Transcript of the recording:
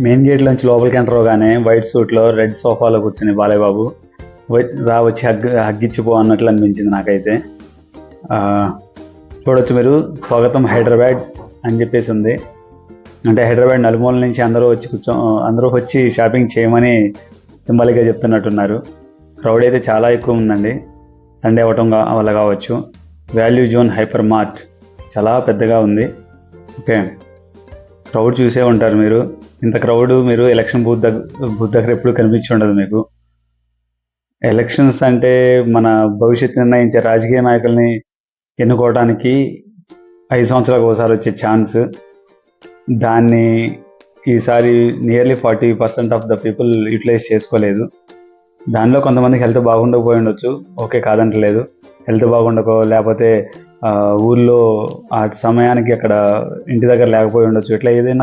Main gate నుంచి లోపలికి enter అవగానే వైట్ సూట్లో రెడ్ సోఫాలో కూర్చుని బాలయ్య బాబు వచ్చి హగ్గిచ్చిపో అన్నట్లు అనిపించింది నాకైతే. చూడొచ్చు మీరు, స్వాగతం హైదరాబాద్ అని చెప్పేసి ఉంది. అంటే హైదరాబాద్ నలుమూల నుంచి అందరూ వచ్చి షాపింగ్ చేయమని సింబాలిక్గా చెప్తున్నట్టున్నారు. క్రౌడ్ అయితే చాలా ఎక్కువ ఉందండి, సండే అవ్వటం వల్ల కావచ్చు. వాల్యూ జోన్ హైపర్ మార్ట్ చాలా పెద్దగా ఉంది. ఓకే, క్రౌడ్ చూసే ఉంటారు మీరు. ఇంత క్రౌడ్ మీరు ఎలక్షన్ బూత్ దగ్గర ఎప్పుడు కనిపించి ఉండదు మీకు. ఎలక్షన్స్ అంటే మన భవిష్యత్తు నిర్ణయించే రాజకీయ నాయకుల్ని ఎన్నుకోవడానికి 5 సంవత్సరాలకు ఒకసారి వచ్చే ఛాన్స్. దాన్ని ఈసారి nearly 40% of the people utilise చేసుకోలేదు. దానిలో కొంతమందికి హెల్త్ బాగుండకపోయి ఉండొచ్చు, ఓకే కాదంటలేదు. హెల్త్ బాగుండకో లేకపోతే ఊళ్ళో ఆ సమయానికి అక్కడ ఇంటి దగ్గర లేకపోయి ఉండొచ్చు. ఇట్లా ఏదైనా